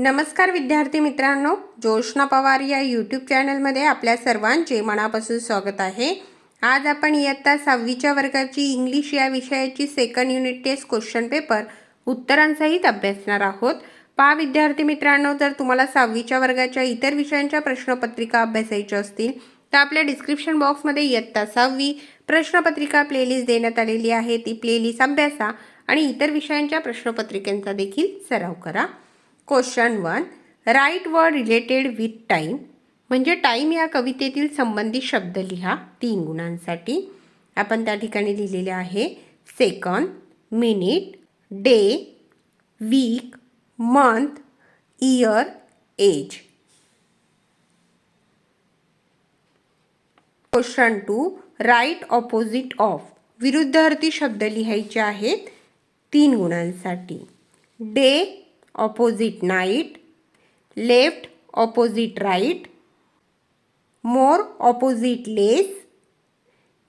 नमस्कार विद्यार्थी मित्रांनो, जोशना पवार या यूट्यूब चॅनलमध्ये आपल्या सर्वांचे मनापासून स्वागत आहे। आज आपण इयत्ता 6वीच्या वर्गाची इंग्लिश या विषयाची second unit test question paper उत्तरांसहित अभ्यासणार आहोत। पहा विद्यार्थी मित्रांनो, जर तुम्हाला 6वीच्या वर्गाच्या इतर विषयांच्या प्रश्नपत्रिका अभ्यासायच्या असतील तर आपल्या डिस्क्रिप्शन बॉक्समध्ये इयत्ता 6वी प्रश्नपत्रिका प्लेलिस्ट देण्यात आलेली आहे। ती प्लेलिस्ट अभ्यासा आणि इतर विषयांच्या प्रश्नपत्रिकांचा देखील सराव करा। Question 1, right word related with time म्हणजे टाइम या कवितेतील संबंधित शब्द लिहा 3 गुणांसाठी। आपण त्या ठिकाणी लिहिलेले आहे second, minute, day, week, month, year, age. Question 2, write opposite of विरुद्धार्थी शब्द लिहायचे आहेत 3 गुणांसाठी। Day opposite night, left opposite right, more opposite less,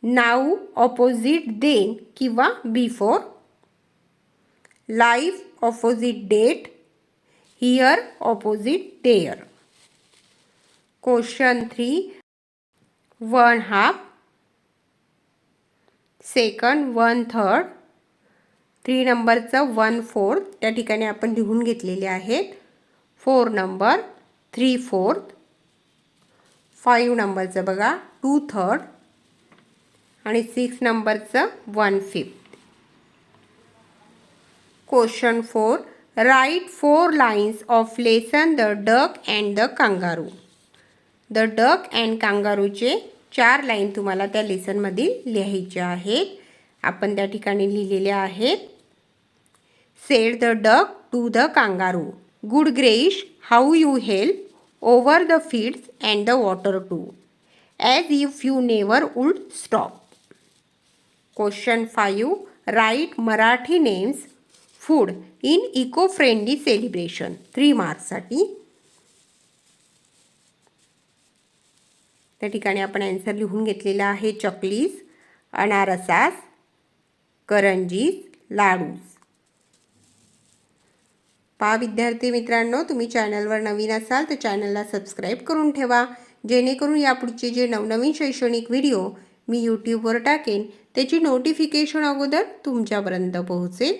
now opposite then किंवा before, life opposite death, here opposite there. Question 3, 1/2, second 1/3, 3 नंबरचं 1/4 त्या ठिकाणी आपण लिहून घेतलेले आहेत। 4 नंबर 3/4, 5 नंबरचं बघा 2/3 आणि 6 नंबरचं 1/5। Question 4, write 4 lines of lesson the duck and the kangaroo. The duck and कांगारूचे 4 लाईन तुम्हाला त्या लेसनमधील लिहायचे आहेत। आपण त्या ठिकाणी लिहिलेले आहेत। Said the duck to the kangaroo, good gracious, how you help over the fields and the water too, as if you never would stop. Question 5, write Marathi names food in eco-friendly celebration 3 marks साठी। त्या ठिकाणी आपण answer लिहून घेतलेला आहे चकलीस, अनारसास, करंजीस, लाडूस। पहा विद्यार्थी मित्रांनो, तुम्ही चॅनलवर नवीन असाल तर चॅनलला सबस्क्राईब करून ठेवा, जेणेकरून यापुढचे जे नवनवीन शैक्षणिक व्हिडिओ मी यूट्यूबवर टाकेन त्याची नोटिफिकेशन अगोदर तुमच्यापर्यंत पोहोचेल।